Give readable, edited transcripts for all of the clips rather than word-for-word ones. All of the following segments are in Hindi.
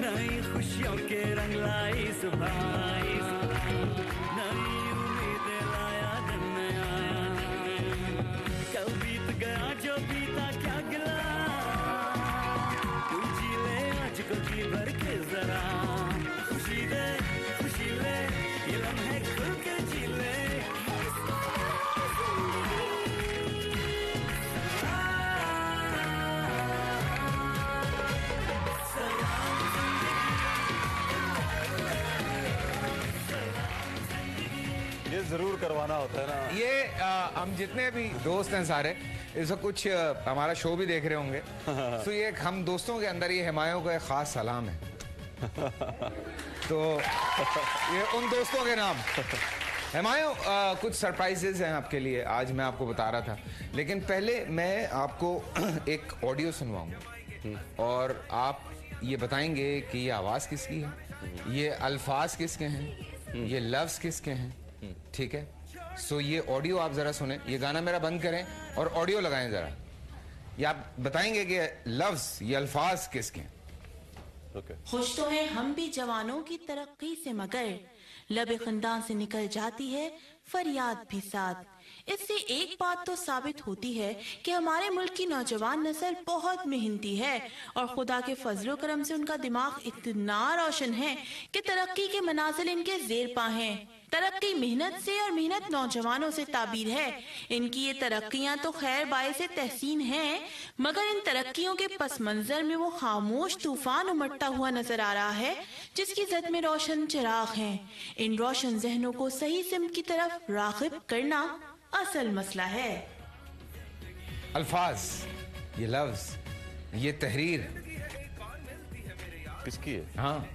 नई खुशियों के रंग लाई सुबह, नई उम्मीदें लाया दिन में आया। कल बीत गया जो बीता क्या गिला, तू जी ले आज को जी भर के जरा। खुशी दे खुशी ले, ये लम्हे खुल के जी ले। ये जरूर करवाना होता है ना। ये हम जितने भी दोस्त हैं सारे इस वक्त कुछ हमारा शो भी देख रहे होंगे तो ये हम दोस्तों के अंदर ये हिमायों का एक खास सलाम है तो ये उन दोस्तों के नाम। हिमायों कुछ सरप्राइजेज हैं आपके लिए, आज मैं आपको बता रहा था, लेकिन पहले मैं आपको एक ऑडियो सुनवाऊंगा और आप ये बताएंगे कि ये आवाज़ किसकी है, ये अल्फाज किसके हैं, ये लफ्ज़ किसके हैं, ठीक है। सो ये ऑडियो आप जरा सुने, ये गाना मेरा बंद करें और ऑडियो लगाएं जरा। ये आप बताएंगे कि लफ्ज़ ये अल्फाज किसके हैं। खुश तो है हम भी जवानों की तरक्की से, मगर लबे खंदान से निकल जाती है फरियाद भी साथ। इससे एक बात तो साबित होती है कि हमारे मुल्क की नौजवान नस्ल बहुत मेहनती है और खुदा के फजलो करम से उनका दिमाग इतना रोशन है कि तरक्की के मनाजिल इनके जेर पा हैं। तरक्की मेहनत से और मेहनत नौजवानों से ताबीर है। इनकी ये तरक्कियां तो खैर बाइसे तहसीन हैं, मगर इन तरक्कियों के पस मंजर में वो खामोश तूफान उमटता हुआ नजर आ रहा है जिसकी जद में रोशन चिराग हैं। इन रोशन जहनों को सही सिमत की तरफ राग़िब करना असल मसला है। अल्फाज, ये लफ्ज़, ये तहरीर किसकी है? हाँ,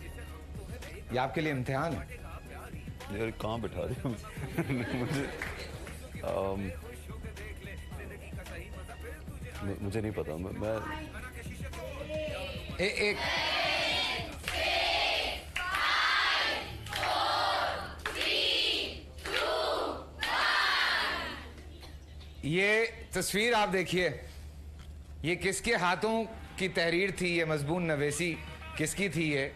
ये आपके लिए इम्तिहान है। यार कहाँ बैठा रहे हो मुझे नहीं पता। मैं एक ये तस्वीर आप देखिए, ये किसके हाथों की तहरीर थी, ये मजबून नवेसी किसकी थी? ये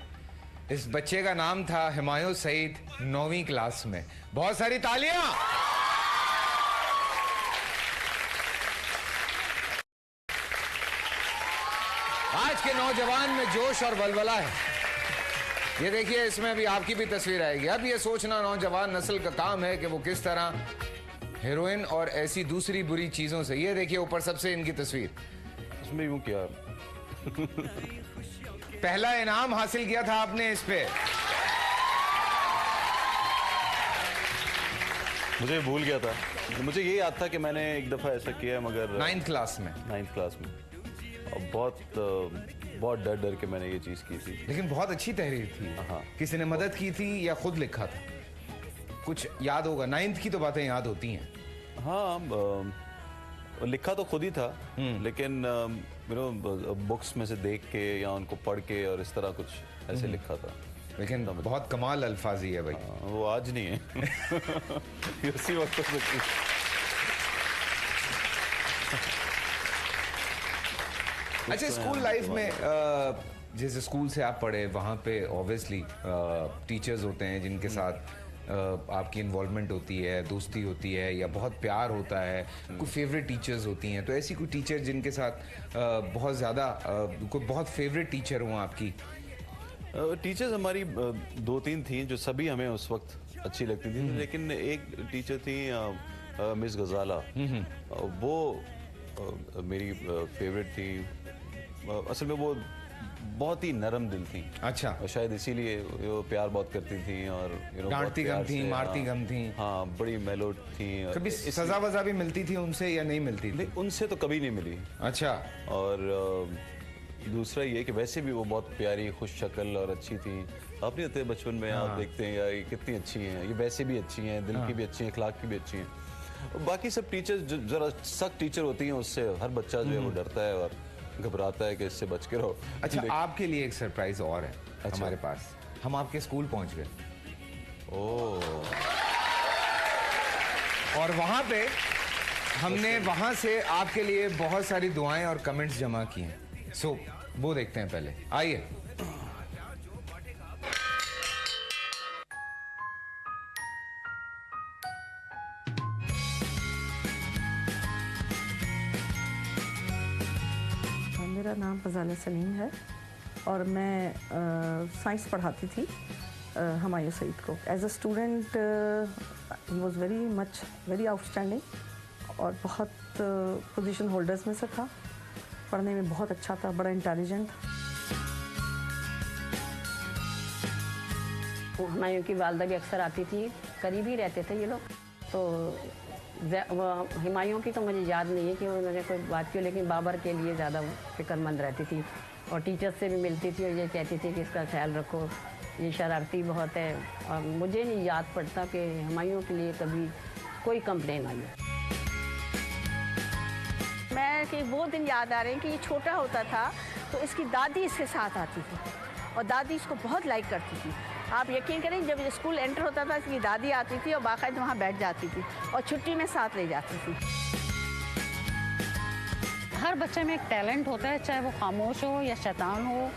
इस बच्चे का नाम था हिमायू सईद, 9वीं क्लास में। बहुत सारी तालियां। आज के नौजवान में जोश और बलबला है। ये देखिए, इसमें भी आपकी भी तस्वीर आएगी। अब ये सोचना नौजवान नस्ल का काम है कि वो किस तरह हेरोइन और ऐसी दूसरी बुरी चीजों से। ये देखिए ऊपर सबसे इनकी तस्वीर, उसमें यूं किया पहला इनाम हासिल किया था आपने इस पे। मुझे भूल गया था। मुझे ये याद था कि मैंने एक दफा ऐसा किया, मगर 9th क्लास में। 9th क्लास में, और बहुत डर डर के मैंने ये चीज की थी। लेकिन बहुत अच्छी तहरीर थी। हाँ। किसी ने मदद की थी या खुद लिखा था? कुछ याद होगा, 9th की तो बातें याद होती हैं। हाँ, लिखा तो खुद ही था, लेकिन बुक्स में से देख के या उनको पढ़ के और इस तरह कुछ ऐसे लिखा था। लेकिन बहुत कमाल अल्फाजी है भाई। वो आज नहीं है उसी वक्त तो अच्छा, स्कूल लाइफ में जैसे स्कूल से आप पढ़े, वहाँ पे ऑब्वियसली टीचर्स होते हैं जिनके साथ आपकी इन्वॉल्वमेंट होती है, दोस्ती होती है या बहुत प्यार होता है, कोई फेवरेट टीचर्स होती हैं। तो ऐसी कोई टीचर जिनके साथ बहुत ज़्यादा कोई बहुत फेवरेट टीचर हो आपकी? टीचर्स हमारी 2-3 थी जो सभी हमें उस वक्त अच्छी लगती थी, लेकिन एक टीचर थी मिस गजाला, वो मेरी फेवरेट थी। असल में वो बहुत ही नरम दिल थी। अच्छा। और शायद इसीलिए वो प्यार बहुत करती थी और डांटती कम थी, मारती कम थी। हाँ, बड़ी मेलो थी। कभी सजा वजा भी मिलती थी उनसे या नहीं मिलती थी? नहीं, उनसे तो कभी नहीं मिली। अच्छा। और दूसरा ये कि वैसे भी वो बहुत प्यारी, खुश शक्ल और अच्छी थी। आप नहीं होते बचपन में, आप देखते हैं यार ये कितनी अच्छी हैं, ये वैसे भी अच्छी हैं, दिल की भी अच्छी हैं, अखलाक की भी अच्छी हैं। बाकी सब टीचर्स जो जरा सख्त टीचर होती हैं, उससे हर बच्चा जो है वो डरता है और घबराता है कि इससे बच के रहो। अच्छा, आपके लिए एक सरप्राइज और है। अच्छा। हमारे पास, हम आपके स्कूल पहुंच गए। ओह, और वहाँ पे हमने वहाँ से आपके लिए बहुत सारी दुआएं और कमेंट्स जमा किए हैं। सो वो देखते हैं पहले, आइए। मेरा नाम फ़ज़ाला सलीम है और मैं साइंस पढ़ाती थी हुमायूं सईद को। As a student he was very outstanding और बहुत पोजीशन होल्डर्स में से था। पढ़ने में बहुत अच्छा था, बड़ा इंटेलिजेंट। हुमायूं की वालदा भी अक्सर आती थी, करीब ही रहते थे ये लोग। तो हुमायूं की तो मुझे याद नहीं है कि उन्होंने कोई बात की, लेकिन बाबर के लिए ज़्यादा फिक्रमंद रहती थी और टीचर्स से भी मिलती थी और ये कहती थी कि इसका ख्याल रखो, ये शरारती बहुत है। और मुझे नहीं याद पड़ता कि हुमायूं के लिए कभी कोई कंप्लेन आई है। मैं कि वो दिन याद आ रहे हैं कि ये छोटा होता था तो इसकी दादी इसके साथ आती थी और दादी इसको बहुत लाइक करती थी। आप यकीन करें, जब स्कूल एंटर होता था इसकी दादी आती थी और बाकायदा वहाँ बैठ जाती थी और छुट्टी में साथ ले जाती थी। हर बच्चे में एक टैलेंट होता है, चाहे वो खामोश हो या शैतान हो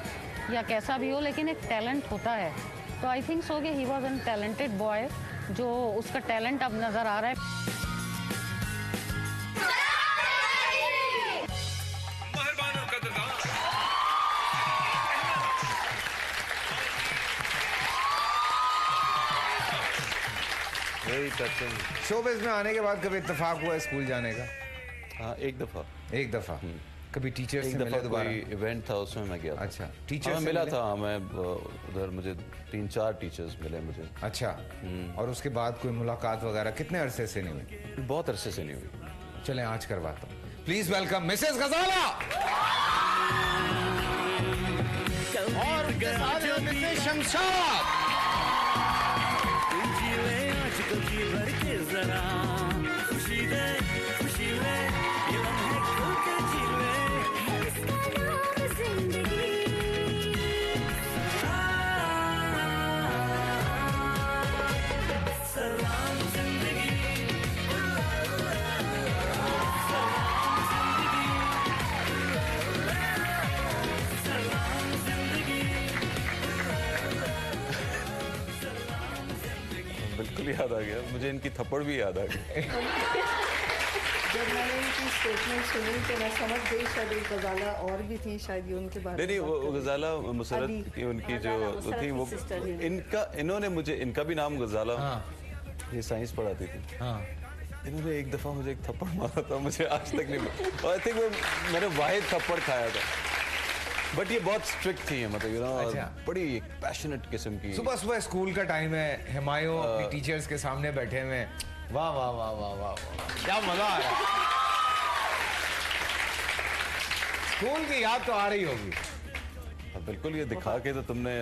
या कैसा भी हो, लेकिन एक टैलेंट होता है। तो आई थिंक सो कि he was an talented boy, जो उसका टैलेंट अब नज़र आ रहा है। शोबिज़ में आने के बाद कभी इत्तेफाक हुआ है स्कूल जाने का? हाँ, एक दफ़ा। एक दफ़ा कभी टीचर से मिले दोबारा? कोई इवेंट था उसमें मैं गया था। अच्छा, टीचर हाँ, से मिला मिले? था मैं उधर, मुझे 3-4 टीचर्स मिले मुझे। अच्छा, और उसके बाद कोई मुलाकात वगैरह कितने अरसे से नहीं हुई? बहुत अरसे से नहीं हुई। चलें आज करवाता हूँ। प्लीज वेलकम मिसेस गजाला और उनके साथ हैं मिसेस शमशाद। खुशी भर के जरा खुशी दे, खुशी ले, ये लम्हे खुल के जी ले, इसका नाम जिंदगी। सलाम जिंदगी, सलाम जिंदगी। बिल्कुल याद आ गया मुझे, इनकी थप्पड़ भी याद आ गई। जब मैंने इनकी स्टेटमेंट सुनी तो मैं समझ गई शायद एक गजाला और भी थी, शायद ये उनके बारे में। नहीं, वो गजाला मुसरत की, उनकी जो थी वो, इन्होंने मुझे, इनका भी नाम गजाला। हाँ। ये साइंस पढ़ाती थी। हाँ। इन्होंने एक दफ़ा मुझे एक थप्पड़ मारा था, मुझे आज तक नहीं, और आई थिंक वो मैंने वाहिद थप्पड़ खाया था। बट ये बहुत स्ट्रिक्ट थी, मतलब यू नो, अच्छा। बड़ी एक पैशनेट किस्म की। सुबह सुबह स्कूल का टाइम है, हुमायूं अपनी टीचर्स के सामने बैठे हुए, वाह वाह वाह वाह वाह, क्या मजा आ रहा है। स्कूल की याद तो आ रही होगी। बिल्कुल, ये दिखा के तो तुमने,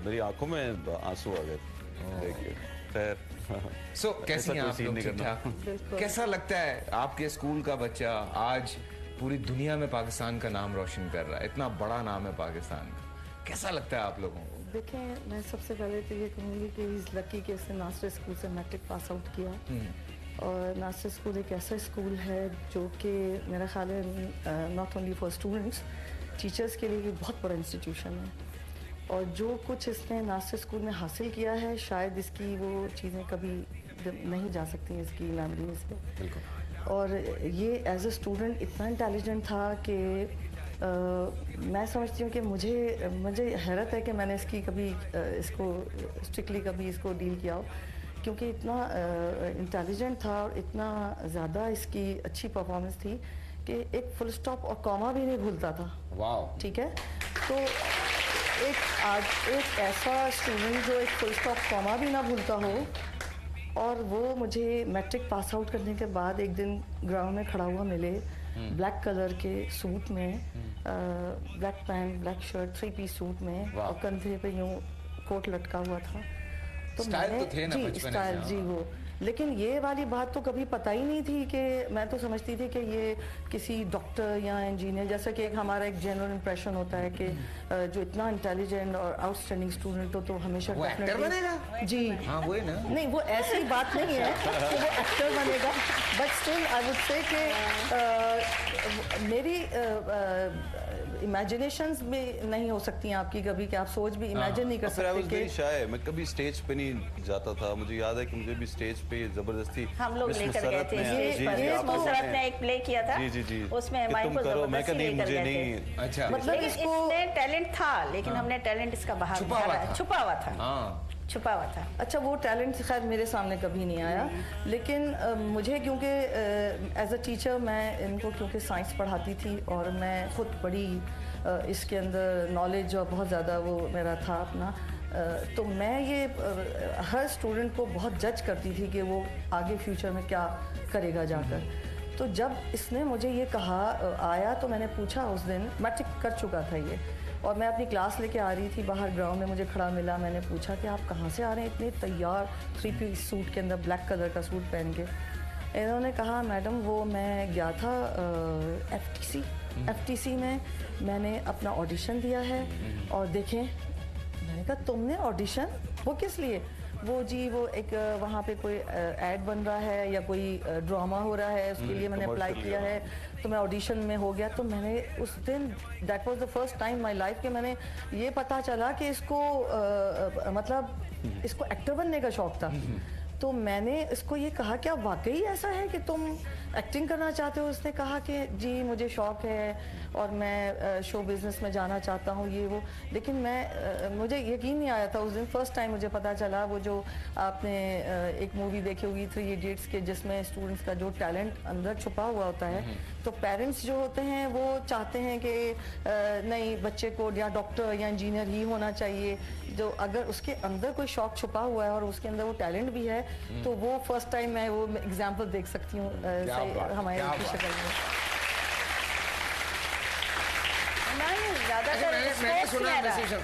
मेरी आंखों में आंसू आ गए देखिए। खैर, सो कैसी हैं ऐसा आप कोई लोग? सीन नहीं ठीक ठाक? कैसा लगता है आपके स्कूल का बच्चा आज पूरी दुनिया में पाकिस्तान का नाम रोशन कर रहा है? इतना बड़ा नाम है पाकिस्तान का, कैसा लगता है आप लोगों को? देखें, मैं सबसे पहले तो ये कहूँगी कि इस लकी के इसने नासिर स्कूल से मैट्रिक पास आउट किया। और नासिर स्कूल एक ऐसा स्कूल है जो कि मेरा ख्याल है not only for students, teachers के लिए भी बहुत बड़ा इंस्टीट्यूशन है। और जो कुछ इसने नासिर स्कूल में हासिल किया है, शायद इसकी वो चीज़ें कभी नहीं जा सकती इसकी मेमोरी से। और ये एज ए स्टूडेंट इतना इंटेलिजेंट था कि मैं समझती हूँ कि मुझे हैरत है कि मैंने इसकी कभी इसको स्ट्रिक्टली कभी इसको डील किया हो, क्योंकि इतना इंटेलिजेंट था और इतना ज़्यादा इसकी अच्छी परफॉर्मेंस थी कि एक फुल स्टॉप और कॉमा भी नहीं भूलता था। वाह, ठीक है, तो एक ऐसा स्टूडेंट जो एक फुल स्टॉप कॉमा भी ना भूलता हो, और वो मुझे मैट्रिक पास आउट करने के बाद एक दिन ग्राउंड में खड़ा हुआ मिले, ब्लैक कलर के सूट में, black pant, black shirt, 3 piece suit में, और कंधे पे यूँ कोट लटका हुआ था। तो स्टाइल मैंने तो थे ना जी बचपन से, स्टाइल, हाँ। जी वो लेकिन ये वाली बात तो कभी पता ही नहीं थी कि मैं तो समझती थी कि ये किसी डॉक्टर या इंजीनियर, जैसा कि एक हमारा एक जनरल इंप्रेशन होता है कि जो इतना इंटेलिजेंट और आउटस्टैंडिंग स्टूडेंट हो तो हमेशा वो एक्टर definitely- बनेगा? जी हाँ वही ना। नहीं, वो ऐसी बात नहीं है कि वो एक्टर बनेगा, but still I would say कि मेरी इमेजिनेशंस भी नहीं हो सकती हैं आपकी कभी, कि आप सोच भी इमेजिन नहीं कर फिर आई वाज सकते वेरी कि शाय, मैं कभी स्टेज पे नहीं जाता था। मुझे याद है कि मुझे भी स्टेज पे जबरदस्ती हम लोग मिस लेकर गए मुशर्रफ थे ने- स्टेज जी, पर। जी, आप लोगों मुशर्रफ ने एक प्ले किया था, जी जी जी उसमें कि हमारे तुम को करो, मैं जबरदस्ती कहा नहीं, लेकर मुझे गए नहीं। थे। अच्छा। मतलब लेकिन इसको इसमें टैलेंट था, लेकिन हमने टैलेंट इसका बाहर छुपा हुआ था। छुपा हुआ था, हाँ छुपा हुआ था। अच्छा, वो टैलेंट खैर मेरे सामने कभी नहीं आया, लेकिन मुझे क्योंकि एज अ टीचर मैं इनको क्योंकि साइंस पढ़ाती थी और मैं खुद बड़ी इसके अंदर नॉलेज और बहुत ज़्यादा वो मेरा था अपना, तो मैं ये हर स्टूडेंट को बहुत जज करती थी कि वो आगे फ्यूचर में क्या करेगा जाकर। तो जब इसने मुझे ये कहा आया तो मैंने पूछा, उस दिन मैट्रिक कर चुका था ये, और मैं अपनी क्लास लेके आ रही थी, बाहर ग्राउंड में मुझे खड़ा मिला, मैंने पूछा कि आप कहाँ से आ रहे हैं इतने तैयार 3 पीस सूट के अंदर, ब्लैक कलर का सूट पहन के। इन्होंने कहा मैडम वो मैं गया था एफटीसी में मैंने अपना ऑडिशन दिया है और देखें। मैंने कहा तुमने ऑडिशन, वो किस लिए? वो जी वो एक वहाँ पे कोई ऐड बन रहा है या कोई ड्रामा हो रहा है, उसके लिए मैंने अप्लाई किया है, तो मैं ऑडिशन में हो गया। तो मैंने उस दिन, that was the first time my life कि मैंने ये पता चला कि इसको मतलब इसको एक्टर बनने का शौक था। तो मैंने इसको ये कहा क्या वाकई ऐसा है कि तुम एक्टिंग करना चाहते हो? उसने कहा कि जी मुझे शौक है और मैं शो बिज़नेस में जाना चाहता हूँ, ये वो। लेकिन मैं मुझे यकीन नहीं आया था उस दिन, फर्स्ट टाइम मुझे पता चला। वो जो आपने एक मूवी देखी होगी 3 इडियट्स के, जिसमें स्टूडेंट्स का जो टैलेंट अंदर छुपा हुआ होता है, तो पेरेंट्स जो होते हैं वो चाहते हैं कि नहीं बच्चे को या डॉक्टर या इंजीनियर ही होना चाहिए। जो अगर उसके अंदर कोई शौक छुपा हुआ है और उसके अंदर वो टैलेंट भी है, तो वो फर्स्ट टाइम मैं वो एग्जांपल देख सकती हूँ हमारे की शक्ल में। अच्छा, मैंने सुना वैसे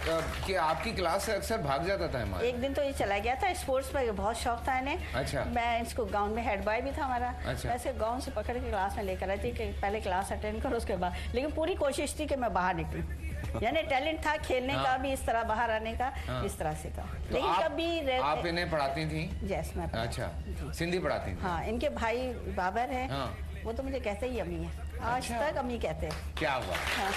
कि आपकी क्लास से अक्सर भाग जाता था हमारा। एक दिन तो ये चला गया था, स्पोर्ट्स में बहुत शौक था इन्हें। अच्छा। मैं इसको गाउन में हेड बॉय भी था हमारा। अच्छा। वैसे गाउन से पकड़ के क्लास में लेकर आई थी कि पहले क्लास अटेंड करो उसके बाद, लेकिन पूरी कोशिश थी कि मैं बाहर निकलूं। यानी टैलेंट था खेलने का भी, इस तरह बाहर आने का, इस तरह से था। तो लेकिन कभी आप इन्हें पढ़ाती थी? यस, मैं अच्छा, सिंधी पढ़ाती थी? हाँ, इनके भाई बाबर है, हाँ। वो तो मुझे कहते ही अम्मी है, आज तक अम्मी कहते हैं। क्या हुआ? हाँ।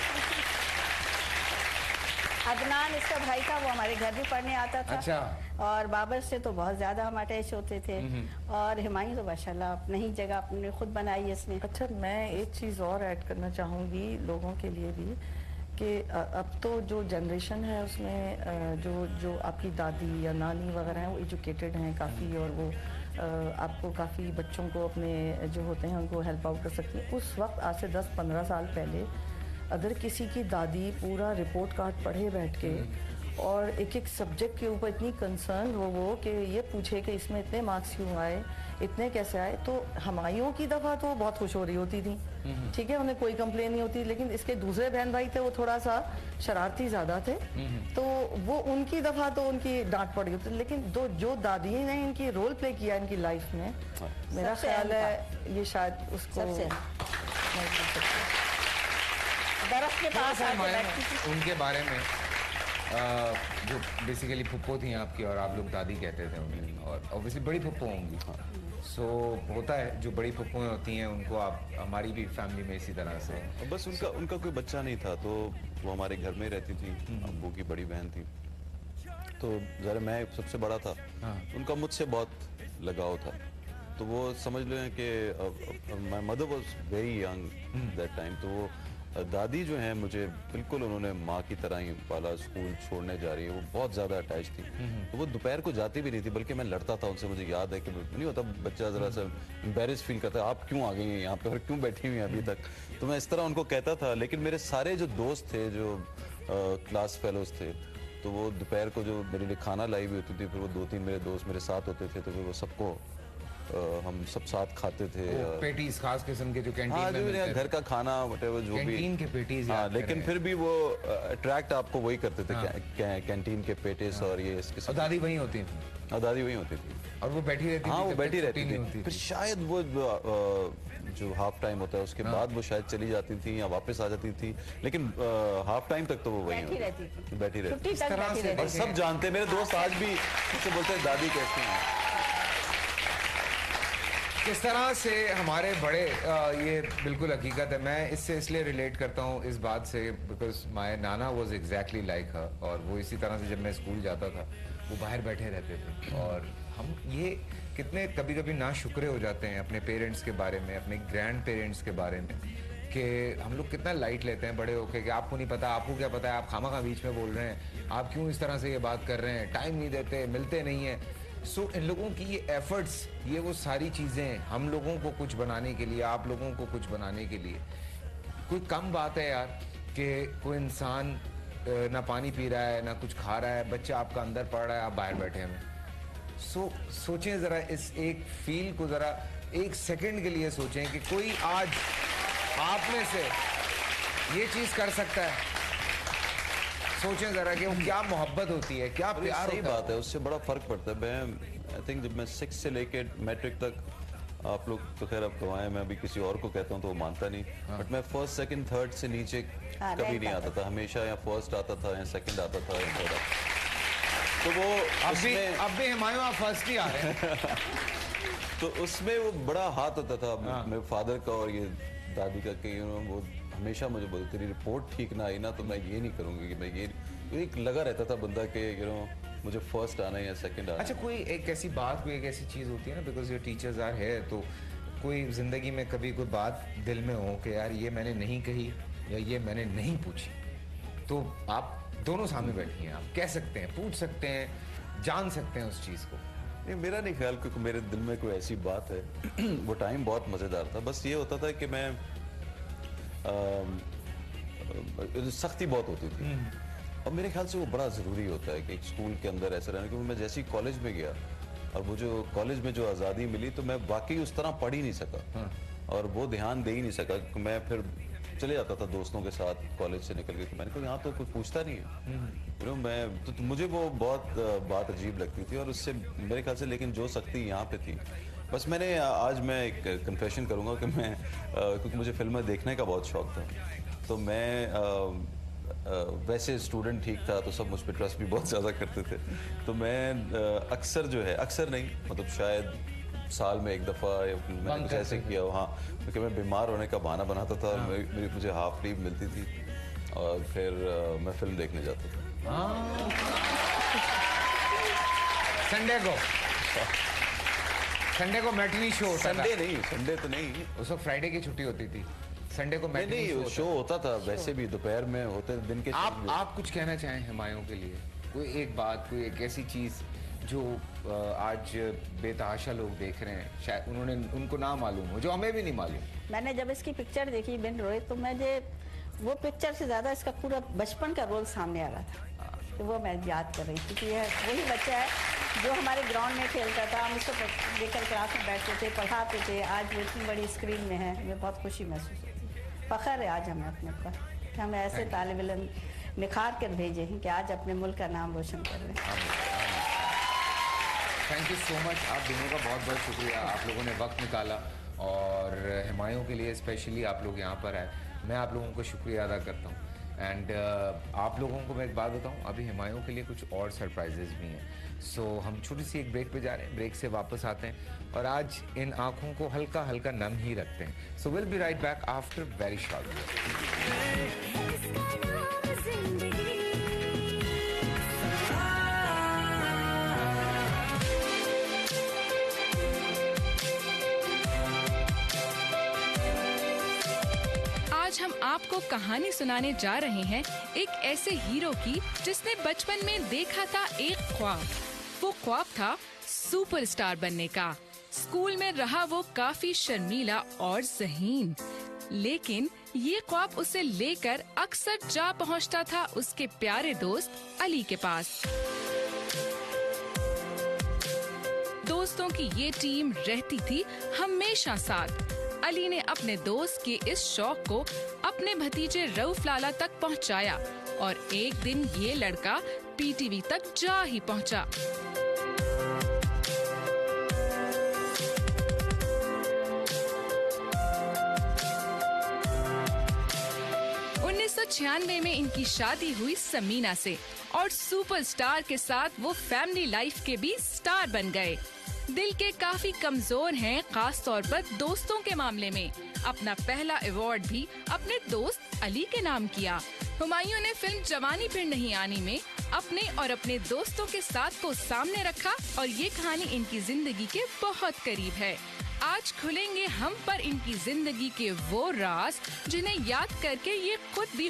अदनान इसका भाई था, वो हमारे घर भी पढ़ने आता था। अच्छा। और बाबर से तो बहुत ज़्यादा हम अटैच होते थे। और हिमायू तो माशाल्लाह अपनी ही जगह अपने खुद बनाई है इसने। अच्छा, मैं एक चीज़ और ऐड करना चाहूँगी लोगों के लिए भी कि अब तो जो जनरेशन है उसमें जो आपकी दादी या नानी वगैरह हैं वो एजुकेटेड हैं काफ़ी, और वो आपको काफ़ी बच्चों को अपने जो होते हैं उनको हेल्प आउट कर सकती हैं। उस वक्त आज से 10-15 साल पहले अगर किसी की दादी पूरा रिपोर्ट कार्ड पढ़े बैठ के और एक एक सब्जेक्ट के ऊपर इतनी कंसर्न हो वो कि ये पूछे कि इसमें इतने मार्क्स क्यों आए, इतने कैसे आए, तो हमायूं की दफ़ा तो बहुत खुश हो रही होती थी, ठीक है, उन्हें कोई कंप्लेन नहीं होती। लेकिन इसके दूसरे बहन भाई थे वो थोड़ा सा शरारती ज़्यादा थे, तो वो उनकी दफ़ा तो उनकी डांट पड़ी होती। लेकिन जो दादी ने इनकी रोल प्ले किया इनकी लाइफ में, मेरा ख्याल है ये शायद उसको दरख्त के पास आके मैं बैठती थी। उनके बारे में जो बेसिकली फुप्पो थी आपकी और आप लोग दादी कहते थे उन्हें, और ऑब्वियसली बड़ी फुप्पो होंगी। सो होता है जो बड़ी फुप्पोएं होती हैं उनको आप, हमारी भी फैमिली में इसी तरह से। बस उनका कोई बच्चा नहीं था तो वो हमारे घर में रहती थी, अब्बू की बड़ी बहन थी, तो ज़रा मैं सबसे बड़ा था। उनका मुझसे बहुत लगाव था, तो वो समझ लें कि my mother was very young that time, तो वो दादी जो हैं मुझे बिल्कुल उन्होंने माँ की तरह ही पाला। स्कूल छोड़ने जा रही है, वो बहुत ज़्यादा अटैच थी, तो वो दोपहर को जाती भी नहीं थी, बल्कि मैं लड़ता था उनसे। मुझे याद है कि नहीं होता बच्चा ज़रा सा एम्बेरस फील करता है, आप क्यों आ गई हैं यहाँ पे और क्यों बैठी हुई हैं अभी तक, तो मैं इस तरह उनको कहता था। लेकिन मेरे सारे जो दोस्त थे जो क्लास फेलोज थे, तो वो दोपहर को जो मेरे लिए खाना लाई हुई होती थी, फिर वो 2-3 मेरे दोस्त मेरे साथ होते थे, तो फिर वो सबको हम सब साथ खाते थे। पेटीज खास किस्म के जो कैंटीन हाँ, में मिलते थे। घर का खाना whatever जो भी, कैंटीन के पेटीज। हाँ, लेकिन फिर भी वो अट्रैक्ट आपको वही करते थे, कैंटीन के पेटीज और ये इसके और दादी वही होती थी। दादी वहीं होती थी। और वो बैठी रहती हाँ, थी वो जब बैठी तक रहती छुट्टी नहीं थी। होती फिर थी। शायद वो जो हाफ टाइम होता है उसके बाद वो शायद चली जाती थी या वापस आ जाती थी, लेकिन हाफ टाइम तक तो वो वहीं बैठी होती रहती थी। बैठी रहती छुट्टी तक तरह बैठी से रहती और थी। सब जानते हैं, मेरे दोस्त आज भी मुझसे बोलते हैं दादी कैसी हैं। किस तरह से हमारे बड़े ये बिल्कुल हकीकत है। मैं इससे इसलिए रिलेट करता हूँ इस बात से because my Nana was exactly like हर, और वो इसी तरह से जब मैं स्कूल जाता था वो बाहर बैठे रहते थे। और हम ये कितने कभी कभी नाशुक्रे हो जाते हैं अपने पेरेंट्स के बारे में, अपने ग्रैंड पेरेंट्स के बारे में, कि हम लोग कितना लाइट लेते हैं बड़े होके कि आपको नहीं पता, आपको क्या पता है, आप खामा बीच में बोल रहे हैं, आप क्यों इस तरह से ये बात कर रहे हैं, टाइम नहीं देते, मिलते नहीं हैं। सो इन लोगों की ये एफर्ट्स, ये वो सारी चीज़ें हम लोगों को कुछ बनाने के लिए, आप लोगों को कुछ बनाने के लिए, कोई कम बात है यार कि कोई इंसान ना पानी पी रहा है ना कुछ खा रहा है, बच्चा आपका अंदर पड़ रहा है, आप बाहर बैठे हैं। सोचें ज़रा इस एक फील को, ज़रा एक सेकंड के लिए सोचें कि कोई आज आप में से ये चीज़ कर सकता है। सोचें ज़रा कि वो क्या मोहब्बत होती है, क्या और ये प्यार सही होता है। बात है, उससे बड़ा फर्क पड़ता है। मैं आई थिंक जब मैं 6 से लेके मैट्रिक तक, आप लोग तो खैर अब गवाएं, मैं अभी किसी और को कहता हूँ तो वो मानता नहीं, बट मैं फर्स्ट सेकंड थर्ड से नीचे कभी नहीं आता था, हमेशा या फर्स्ट आता था या सेकंड आता था या थर्ड आता था। तो वो अब भी हुमायूं आप फर्स्ट ही आ रहे हैं। तो उसमें वो बड़ा हाथ होता था मेरे फादर का और ये दादी का कि वो हमेशा मुझे बोलते तेरी रिपोर्ट ठीक ना आई ना तो मैं ये नहीं करूँगी, कि मैं ये एक लगा रहता था बंदा के मुझे फर्स्ट आना है या सेकंड आना है। अच्छा, कोई एक ऐसी बात, कोई एक ऐसी चीज़ होती है ना, बिकॉज ये टीचर्स आर है, तो कोई ज़िंदगी में कभी कोई बात दिल में हो कि यार ये मैंने नहीं कही या ये मैंने नहीं पूछी, तो आप दोनों सामने बैठी हैं, आप कह सकते हैं, पूछ सकते हैं, जान सकते हैं उस चीज़ को। नहीं, मेरा नहीं ख्याल, क्योंकि मेरे दिल में कोई ऐसी बात है। वो टाइम बहुत मज़ेदार था। बस ये होता था कि मैं सख्ती बहुत होती थी, और मेरे ख्याल से वो बड़ा ज़रूरी होता है कि एक स्कूल के अंदर ऐसा रहना। क्योंकि मैं जैसे ही कॉलेज में गया और वो जो कॉलेज में जो आज़ादी मिली, तो मैं वाकई उस तरह पढ़ ही नहीं सका और वो ध्यान दे ही नहीं सका। मैं फिर चले जाता था दोस्तों के साथ कॉलेज से निकल के, तो मैंने कहा यहाँ तो कोई पूछता नहीं है। मैं तो मुझे वो बहुत बात अजीब लगती थी, और उससे मेरे ख्याल से, लेकिन जो सख्ती यहाँ पे थी, बस मैंने आज मैं एक कन्फेशन करूँगा कि मैं क्योंकि मुझे फिल्में देखने का बहुत शौक था, तो मैं वैसे स्टूडेंट ठीक था, तो सब मुझ पर ट्रस्ट भी बहुत ज़्यादा करते थे। तो मैं अक्सर जो है, अक्सर नहीं मतलब शायद साल में एक दफ़ा मैंने कुछ ऐसे किया हो, हाँ, क्योंकि मैं बीमार होने का बहाना बनाता था, मेरी मुझे हाफ लीव मिलती थी और फिर मैं फिल्म देखने जाता था। संडे को मैटिनी शो होता था। संडे नहीं, संडे तो नहीं, उस वक्त फ्राइडे की छुट्टी होती थी, संडे को मैटिनी नहीं शो होता था। वैसे भी दोपहर में होते दिन के। आप कुछ कहना चाहें हुमायूं के लिए, कोई एक बात, कोई एक ऐसी चीज़ जो आज बेतहाशा लोग देख रहे हैं, शायद उनको ना मालूम हो, जो हमें भी नहीं मालूम। मैंने जब इसकी पिक्चर देखी बिन रोए, तो मुझे वो पिक्चर से ज़्यादा इसका पूरा बचपन का रोल सामने आ रहा था, तो वो मैं याद कर रही थी कि यह वही बच्चा है जो हमारे ग्राउंड में खेलता था, हम उसको लेकर क्लास में बैठते थे, पढ़ाते थे। आज वो इतनी बड़ी स्क्रीन में है, हमें बहुत खुशी महसूस होती है, फ़ख्र है आज हमें अपने ऊपर कि हमें ऐसे तालिब इल्म निखार कर भेजे हैं कि आज अपने मुल्क का नाम रोशन कर रहे हैं। थैंक यू सो मच, आप दोनों का बहुत बहुत शुक्रिया, आप लोगों ने वक्त निकाला, और हुमायूं के लिए स्पेशली आप लोग यहाँ पर आए, मैं आप लोगों को शुक्रिया अदा करता हूँ। एंड आप लोगों को मैं एक बात बताऊँ, अभी हुमायूं के लिए कुछ और सरप्राइजेज भी हैं। सो हम छोटी सी एक ब्रेक पे जा रहे हैं, ब्रेक से वापस आते हैं और आज इन आँखों को हल्का हल्का नम ही रखते हैं। So will be right back after very short. आज हम आपको कहानी सुनाने जा रहे हैं एक ऐसे हीरो की जिसने बचपन में देखा था एक ख्वाब। वो ख्वाब था सुपरस्टार बनने का। स्कूल में रहा वो काफी शर्मीला और ज़हीन, लेकिन ये ख्वाब उसे लेकर अक्सर जा पहुंचता था उसके प्यारे दोस्त अली के पास। दोस्तों की ये टीम रहती थी हमेशा साथ। अली ने अपने दोस्त के इस शौक को अपने भतीजे रऊफ लाला तक पहुंचाया और एक दिन ये लड़का पीटीवी तक जा ही पहुंचा। 1996 में इनकी शादी हुई समीना से और सुपरस्टार के साथ वो फैमिली लाइफ के भी स्टार बन गए। दिल के काफी कमजोर हैं, खास तौर पर दोस्तों के मामले में। अपना पहला अवार्ड भी अपने दोस्त अली के नाम किया। हुमायूं ने फिल्म जवानी फिर नहीं आनी में अपने और अपने दोस्तों के साथ को सामने रखा और ये कहानी इनकी जिंदगी के बहुत करीब है। आज खुलेंगे हम पर इनकी जिंदगी के वो राज जिन्हें याद करके ये खुद भी